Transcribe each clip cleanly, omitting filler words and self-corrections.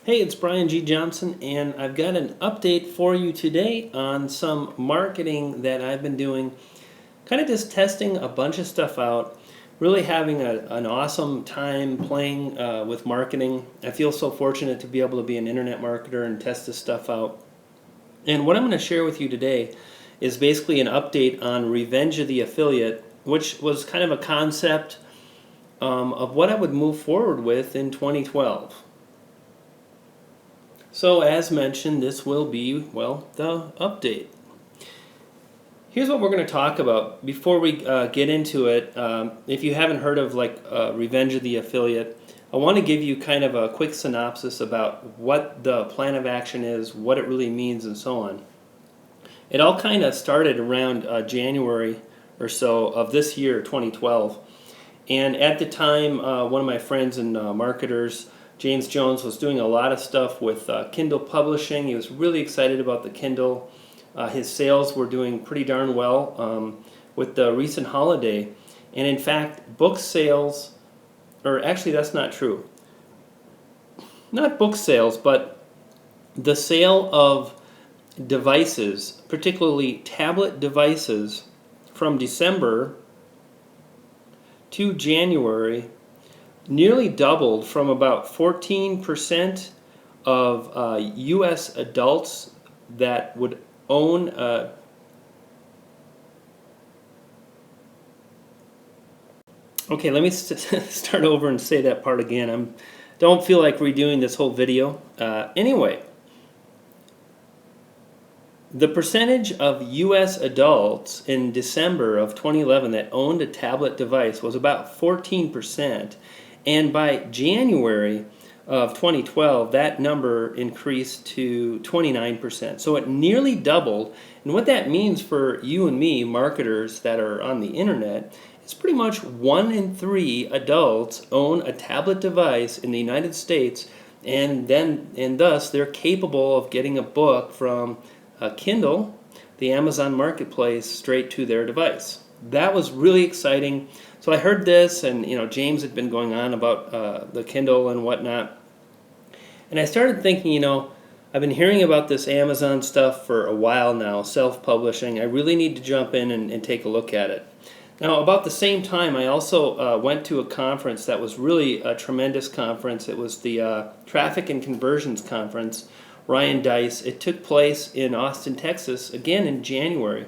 Hey, it's Brian G. Johnson, and I've got an update for you today on some marketing that I've been doing, kind of just testing a bunch of stuff out, really having an awesome time playing with marketing. I feel so fortunate to be able to be an internet marketer and test this stuff out. And what I'm going to share with you today is basically an update on Revenge of the Affiliate, which was kind of a concept of what I would move forward with in 2012. So as mentioned, this will be, well, the update. Here's what we're going to talk about. Before we get into it, if you haven't heard of Revenge of the Affiliate, I want to give you kind of a quick synopsis about what the plan of action is, what it really means, and so on. It all kind of started around January or so of this year, 2012. And at the time, one of my friends and marketers, James Jones, was doing a lot of stuff with Kindle publishing. He was really excited about the Kindle. His sales were doing pretty darn well with the recent holiday. And in fact, book sales, or actually that's not true. Not book sales, but the sale of devices, particularly tablet devices, from December to January nearly doubled from about 14% of U.S. adults that would own okay, let me start over and say that part again. Don't feel like redoing this whole video. Anyway, the percentage of U.S. adults in December of 2011 that owned a tablet device was about 14%. And by January of 2012, that number increased to 29%. So it nearly doubled. And what that means for you and me, marketers that are on the internet, is pretty much 1 in 3 adults own a tablet device in the United States, and thus they're capable of getting a book from Kindle, the Amazon marketplace, straight to their device. That was really exciting. So I heard this, and James had been going on about the Kindle and whatnot, and I started thinking, I've been hearing about this Amazon stuff for a while now, self-publishing. I really need to jump in and take a look at it. Now, about the same time, I also went to a conference that was really a tremendous conference. It was the Traffic and Conversions Conference, Ryan Dice. It took place in Austin, Texas, again in January.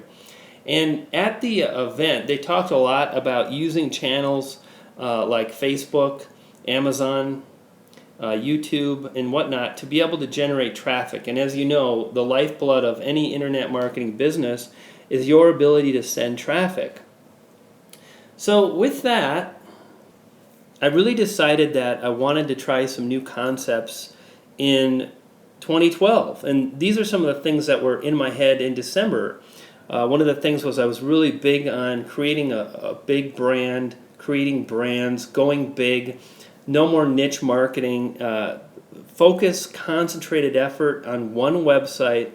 And at the event, they talked a lot about using channels like Facebook, Amazon, YouTube, and whatnot to be able to generate traffic. And as you know, the lifeblood of any internet marketing business is your ability to send traffic. So with that, I really decided that I wanted to try some new concepts in 2012. And these are some of the things that were in my head in December. One of the things was I was really big on creating a big brand, creating brands, going big, no more niche marketing, focus, concentrated effort on one website,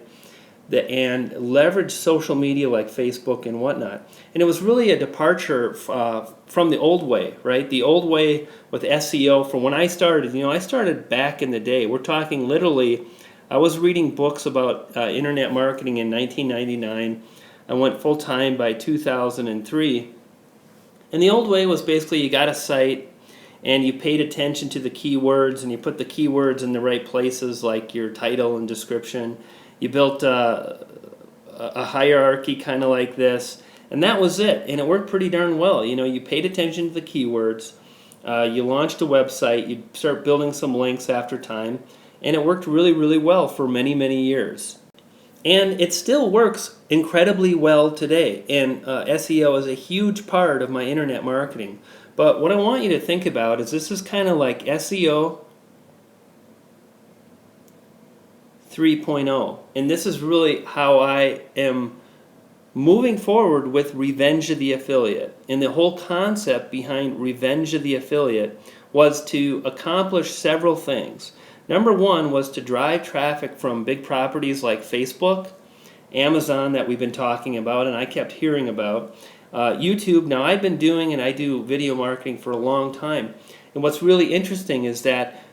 and leverage social media like Facebook and whatnot. And it was really a departure from the old way, right? The old way with SEO from when I started. I started back in the day. We're talking literally, I was reading books about internet marketing in 1999. I went full-time by 2003. And the old way was basically you got a site and you paid attention to the keywords and you put the keywords in the right places like your title and description. You built a hierarchy kind of like this, and that was it. And it worked pretty darn well. You paid attention to the keywords. You launched a website. You start building some links after time, and it worked really, really well for many, many years. And it still works incredibly well today, and SEO is a huge part of my internet marketing. But what I want you to think about is this is kind of like SEO 3.0, and this is really how I am moving forward with Revenge of the Affiliate. And the whole concept behind Revenge of the Affiliate was to accomplish several things. Number one was to drive traffic from big properties like Facebook, Amazon that we've been talking about and I kept hearing about, YouTube. Now I've been doing and I do video marketing for a long time, and what's really interesting is that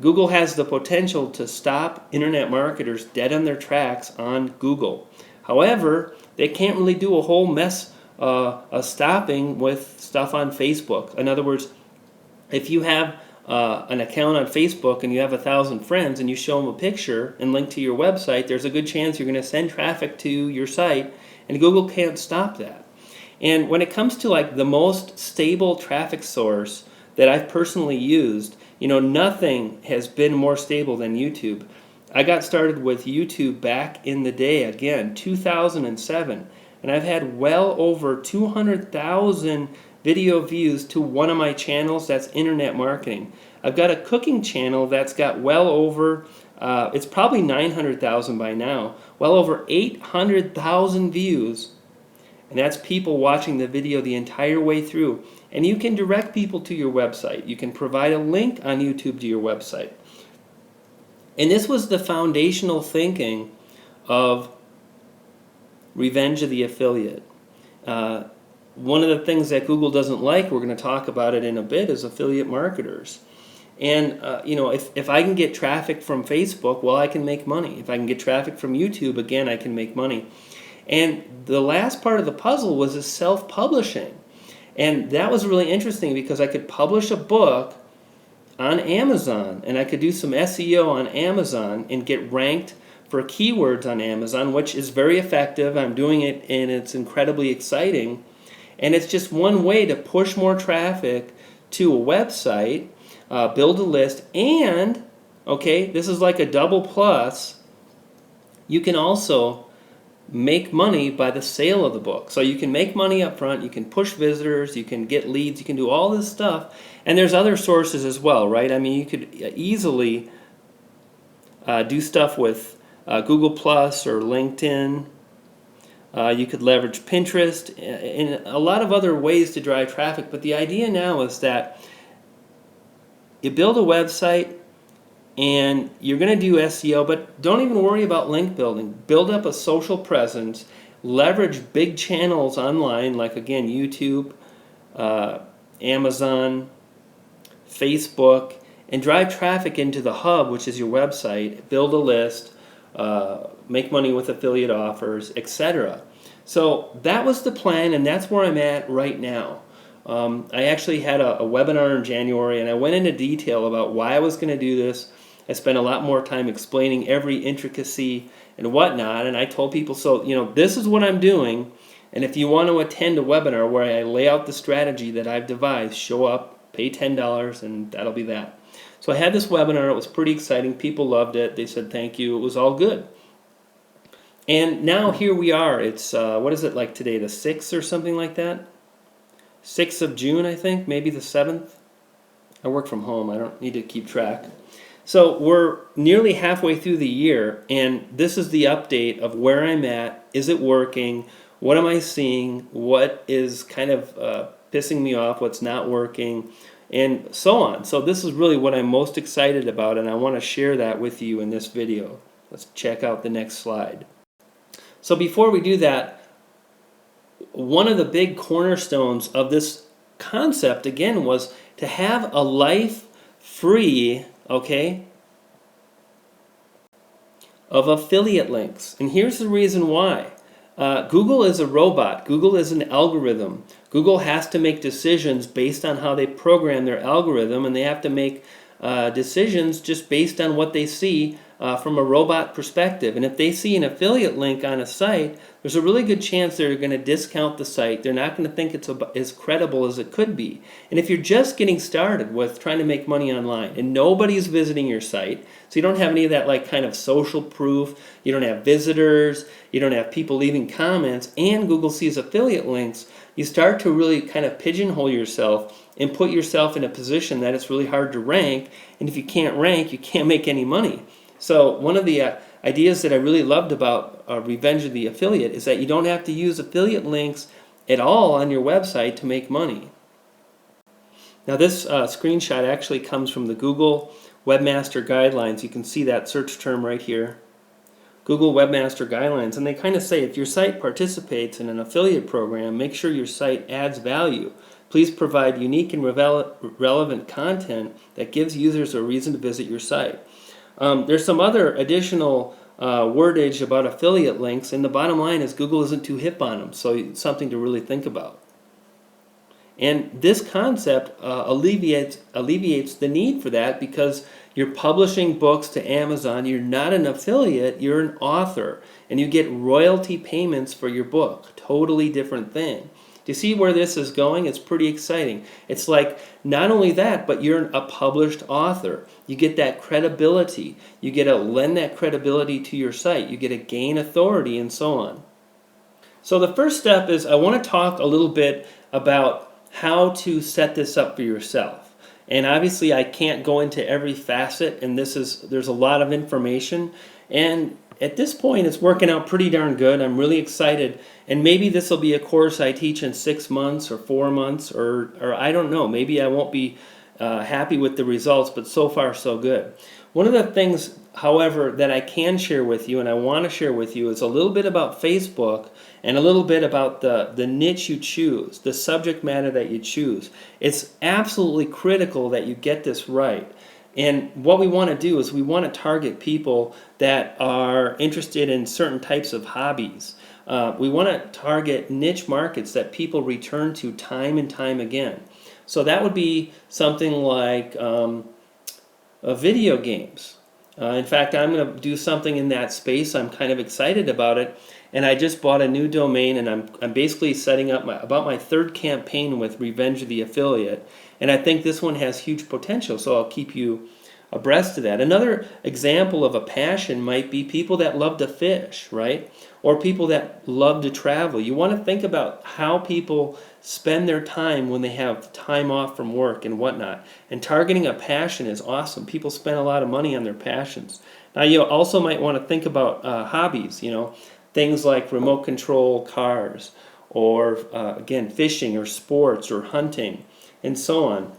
Google has the potential to stop internet marketers dead on their tracks on Google. However, they can't really do a whole mess of stopping with stuff on Facebook. In other words, if you have an account on Facebook and you have 1,000 friends and you show them a picture and link to your website, there's a good chance you're going to send traffic to your site, and Google can't stop that. And when it comes to like the most stable traffic source that I've personally used, nothing has been more stable than YouTube. I got started with YouTube back in the day, again, 2007, and I've had well over 200,000 video views to one of my channels. That's internet marketing. I've got a cooking channel that's got well over, it's probably 900,000 by now, well over 800,000 views. And that's people watching the video the entire way through. And you can direct people to your website. You can provide a link on YouTube to your website. And this was the foundational thinking of Revenge of the Affiliate. One of the things that Google doesn't like, we're going to talk about it in a bit, is affiliate marketers. And if I can get traffic from Facebook, well, I can make money. If I can get traffic from YouTube, again, I can make money. And the last part of the puzzle was this self-publishing. And that was really interesting because I could publish a book on Amazon, and I could do some SEO on Amazon and get ranked for keywords on Amazon, which is very effective. I'm doing it, and it's incredibly exciting. And it's just one way to push more traffic to a website, build a list, and, okay, this is like a double plus, you can also make money by the sale of the book. So you can make money up front, you can push visitors, you can get leads, you can do all this stuff. And there's other sources as well, right? I mean, you could easily do stuff with Google Plus or LinkedIn. You could leverage Pinterest and a lot of other ways to drive traffic. But the idea now is that you build a website, and you're going to do SEO, but don't even worry about link building. Build up a social presence, leverage big channels online, like again, YouTube, Amazon, Facebook, and drive traffic into the hub, which is your website, build a list, make money with affiliate offers, etc. So that was the plan, and that's where I'm at right now. I actually had a webinar in January, and I went into detail about why I was going to do this. I spent a lot more time explaining every intricacy and whatnot, and I told people, so, this is what I'm doing, and if you want to attend a webinar where I lay out the strategy that I've devised, show up, pay $10, and that'll be that. So I had this webinar. It was pretty exciting. People loved it. They said thank you. It was all good. And now here we are. It's, what is it like today, the 6th or something like that? 6th of June, I think, maybe the 7th. I work from home. I don't need to keep track. So we're nearly halfway through the year, and this is the update of where I'm at. Is it working? What am I seeing? What is kind of pissing me off? What's not working? And so on. So this is really what I'm most excited about, and I want to share that with you in this video. Let's check out the next slide. So before we do that, one of the big cornerstones of this concept, again, was to have a life free, okay, of affiliate links. And here's the reason why. Google is a robot. Google is an algorithm. Google has to make decisions based on how they program their algorithm, and they have to make decisions just based on what they see from a robot perspective. And if they see an affiliate link on a site, there's a really good chance they're going to discount the site. They're not going to think it's as credible as it could be. And if you're just getting started with trying to make money online and nobody's visiting your site, so you don't have any of that like kind of social proof, you don't have visitors, you don't have people leaving comments, and Google sees affiliate links, you start to really kind of pigeonhole yourself and put yourself in a position that it's really hard to rank. And if you can't rank, you can't make any money. So one of the ideas that I really loved about Revenge of the Affiliate is that you don't have to use affiliate links at all on your website to make money. Now this screenshot actually comes from the Google Webmaster Guidelines. You can see that search term right here. Google Webmaster Guidelines, and they kind of say if your site participates in an affiliate program, make sure your site adds value. Please provide unique and relevant content that gives users a reason to visit your site. There's some other additional wordage about affiliate links, and the bottom line is Google isn't too hip on them, so it's something to really think about. And this concept alleviates the need for that, because you're publishing books to Amazon. You're not an affiliate, you're an author, and you get royalty payments for your book. Totally different thing. Do you see where this is going? It's pretty exciting. It's like not only that, but you're a published author. You get that credibility. You get to lend that credibility to your site. You get to gain authority and so on. So the first step is I want to talk a little bit about how to set this up for yourself. And obviously I can't go into every facet, and there's a lot of information, and at this point it's working out pretty darn good. I'm really excited, and maybe this will be a course I teach in 6 months or 4 months, or I don't know, maybe I won't be happy with the results, but so far so good. One of the things, however, that I can share with you and I want to share with you is a little bit about Facebook and a little bit about the niche you choose, the subject matter that you choose. It's absolutely critical that you get this right. And what we want to do is we want to target people that are interested in certain types of hobbies. We want to target niche markets that people return to time and time again. So that would be something like video games. In fact, I'm going to do something in that space. I'm kind of excited about it, and I just bought a new domain, and I'm basically setting up about my third campaign with Revenge of the Affiliate, and I think this one has huge potential, so I'll keep you abreast of that. Another example of a passion might be people that love to fish, right? Or people that love to travel. You want to think about how people spend their time when they have time off from work and whatnot. And targeting a passion is awesome. People spend a lot of money on their passions. Now you also might want to think about hobbies, things like remote control cars, or again, fishing or sports or hunting and so on.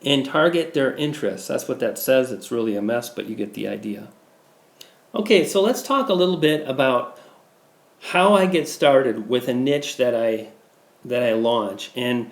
And target their interests. That's what that says. It's really a mess, but you get the idea. Okay, so let's talk a little bit about how I get started with a niche that I launch. And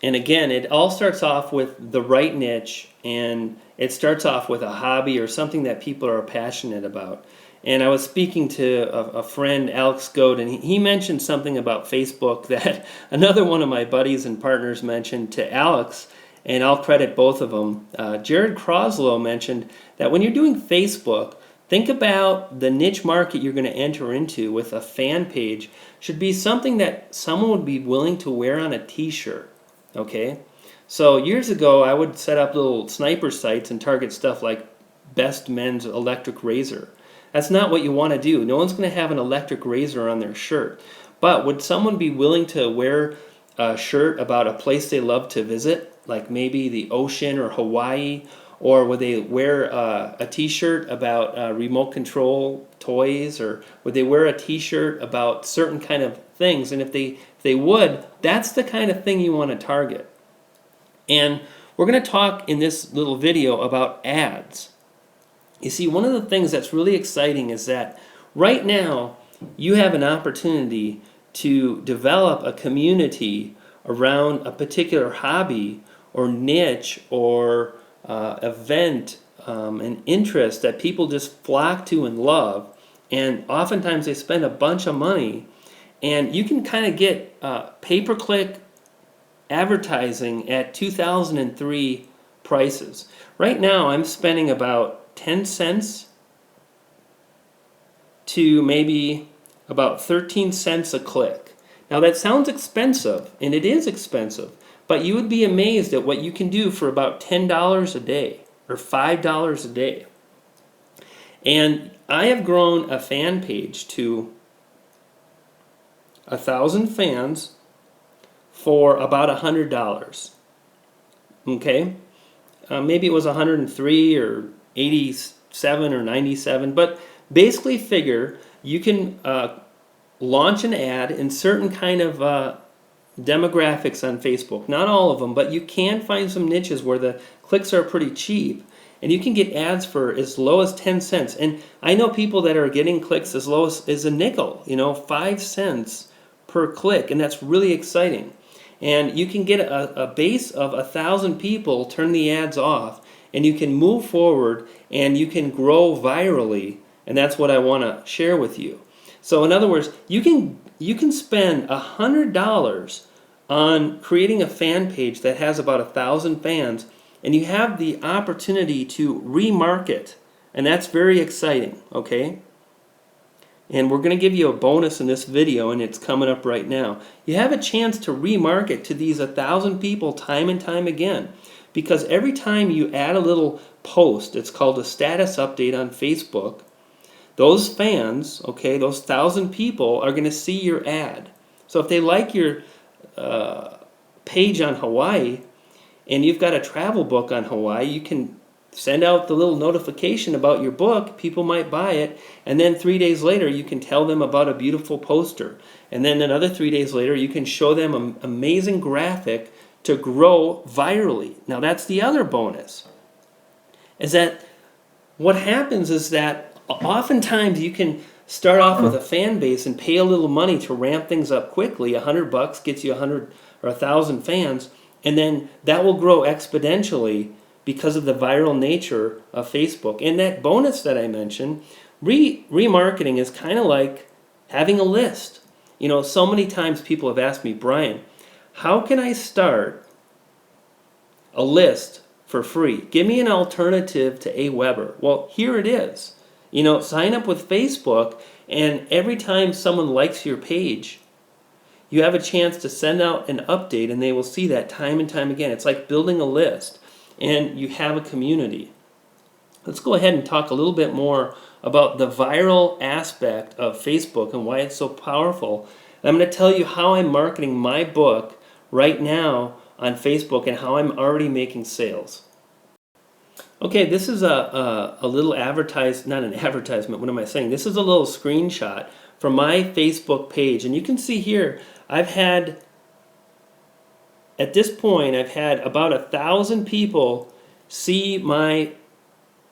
again, it all starts off with the right niche, and it starts off with a hobby or something that people are passionate about. And I was speaking to a friend, Alex Goad, and he mentioned something about Facebook that another one of my buddies and partners mentioned to Alex, and I'll credit both of them. Jared Croslow mentioned that when you're doing Facebook, think about the niche market you're going to enter into with a fan page should be something that someone would be willing to wear on a t-shirt, okay? So years ago, I would set up little sniper sites and target stuff like best men's electric razor. That's not what you want to do. No one's going to have an electric razor on their shirt. But would someone be willing to wear a shirt about a place they love to visit, like maybe the ocean or Hawaii? Or would they wear a t-shirt about remote control toys? Or would they wear a t-shirt about certain kind of things? And if they would, that's the kind of thing you want to target. And we're going to talk in this little video about ads. You see, one of the things that's really exciting is that right now you have an opportunity to develop a community around a particular hobby or niche or event and interest that people just flock to and love, and oftentimes they spend a bunch of money, and you can kind of get pay-per-click advertising at 2003 prices. Right now I'm spending about 10 cents to maybe about 13 cents a click. Now that sounds expensive, and it is expensive, but you would be amazed at what you can do for about $10 a day or $5 a day. And I have grown a fan page to 1,000 fans for about $100. Okay? Maybe it was 103 or 87 or 97, but basically figure you can launch an ad in certain kind of demographics on Facebook. Not all of them, but you can find some niches where the clicks are pretty cheap, and you can get ads for as low as 10 cents. And I know people that are getting clicks as low as a nickel, 5 cents per click, and that's really exciting. And you can get a base of 1,000 people, turn the ads off, and you can move forward and you can grow virally. And that's what I want to share with you. So in other words, you can spend $100 on creating a fan page that has about 1,000 fans, and you have the opportunity to remarket, and that's very exciting, okay? And we're going to give you a bonus in this video, and it's coming up right now. You have a chance to remarket to these 1,000 people time and time again, because every time you add a little post, it's called a status update on Facebook, those fans, okay, those 1,000 people are going to see your ad. So if they like your page on Hawaii, and you've got a travel book on Hawaii, you can send out the little notification about your book. People might buy it, and then 3 days later you can tell them about a beautiful poster, and then another 3 days later you can show them an amazing graphic to grow virally. Now that's the other bonus, is that what happens is that oftentimes you can start off with a fan base and pay a little money to ramp things up quickly. $100 gets you 100 or 1,000 fans, and then that will grow exponentially because of the viral nature of Facebook. And that bonus that I mentioned, remarketing is kind of like having a list. You know, so many times people have asked me, Brian, how can I start a list for free? Give me an alternative to Aweber. Well, here it is. You know, sign up with Facebook, and every time someone likes your page, you have a chance to send out an update, and they will see that time and time again. It's like building a list, and you have a community. Let's go ahead and talk a little bit more about the viral aspect of Facebook and why it's so powerful. I'm going to tell you how I'm marketing my book right now on Facebook and how I'm already making sales. Okay, this is a little not an advertisement, what am I saying? This is a little screenshot from my Facebook page, and you can see here, at this point, I've had about 1,000 people see my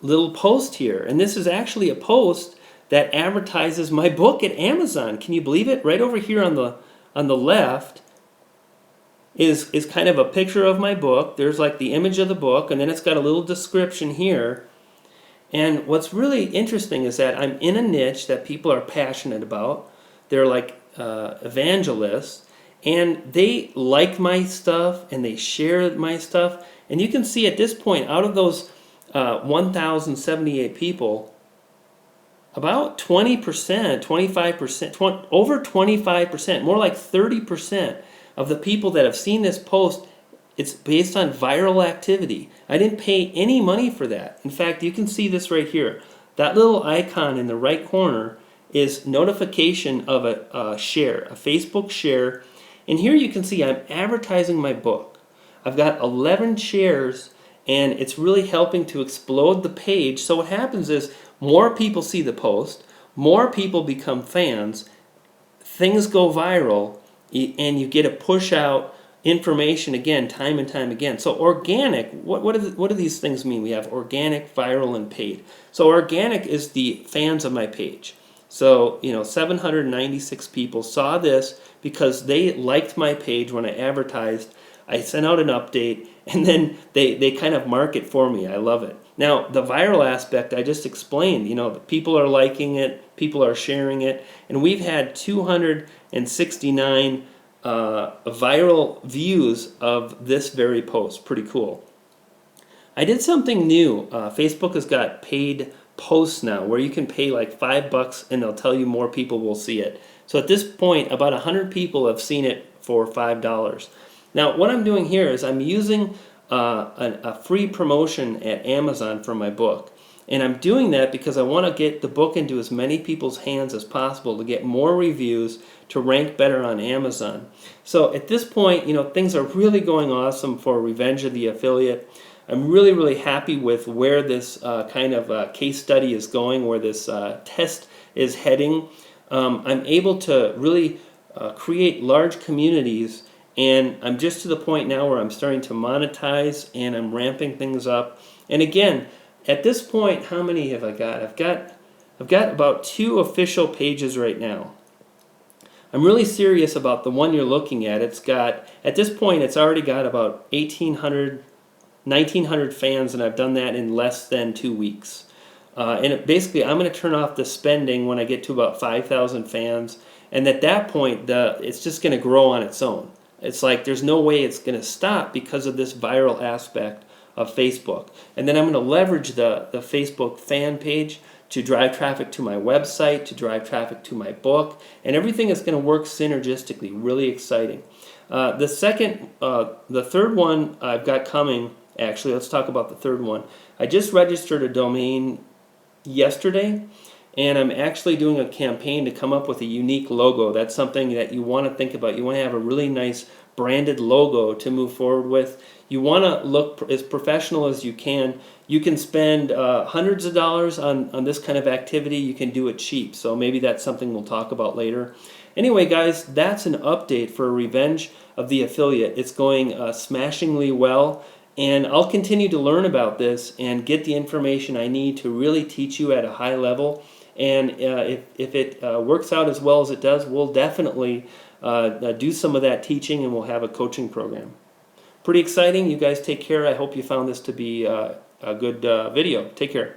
little post here, and this is actually a post that advertises my book at Amazon. Can you believe it? Right over here on the left is kind of a picture of my book. There's like the image of the book, and then it's got a little description here. And what's really interesting is that I'm in a niche that people are passionate about. They're like evangelists, and they like my stuff and they share my stuff. And you can see at this point, out of those 1,078 people, about 20%, 25%, over 25%, more like 30% of the people that have seen this post, it's based on viral activity. I didn't pay any money for that. In fact, you can see this right here. That little icon in the right corner is notification of a share, a Facebook share. And here you can see I'm advertising my book. I've got 11 shares, and it's really helping to explode the page. So what happens is more people see the post, more people become fans, things go viral, and you get to push out information again, time and time again. So organic, what do these things mean? We have organic, viral, and paid. So organic is the fans of my page. So, 796 people saw this because they liked my page when I advertised. I sent out an update, and then they kind of mark it for me. I love it. Now, the viral aspect, I just explained. People are liking it, people are sharing it, and we've had 269 viral views of this very post. Pretty cool. I did something new. Facebook has got paid posts now where you can pay like $5 and they'll tell you more people will see it. So at this point, about 100 people have seen it for $5. Now, what I'm doing here is I'm using a free promotion at Amazon for my book. And I'm doing that because I want to get the book into as many people's hands as possible to get more reviews to rank better on Amazon. So at this point, things are really going awesome for Revenge of the Affiliate. I'm really, really happy with where this kind of case study is going, where this test is heading. I'm able to really create large communities, and I'm just to the point now where I'm starting to monetize and I'm ramping things up. And again, at this point, how many have I got? I've got about 2 official pages right now. I'm really serious about the one you're looking at. It's got, at this point, it's already got about 1,800, 1,900 fans, and I've done that in less than 2 weeks. Basically, I'm going to turn off the spending when I get to about 5,000 fans, and at that point, it's just going to grow on its own. It's like there's no way it's going to stop because of this viral aspect of Facebook. And then I'm going to leverage the Facebook fan page to drive traffic to my website, to drive traffic to my book, and everything is going to work synergistically. Really exciting. The third one I've got coming, actually, let's talk about the third one. I just registered a domain yesterday, and I'm actually doing a campaign to come up with a unique logo. That's something that you want to think about. You want to have a really nice branded logo to move forward with. You want to look as professional as you can. You can spend hundreds of dollars on this kind of activity. You can do it cheap. So maybe that's something we'll talk about later. Anyway, guys, that's an update for Revenge of the Affiliate. It's going smashingly well. And I'll continue to learn about this and get the information I need to really teach you at a high level. And if it works out as well as it does, we'll definitely do some of that teaching, and we'll have a coaching program. Pretty exciting. You guys take care. I hope you found this to be a good video. Take care.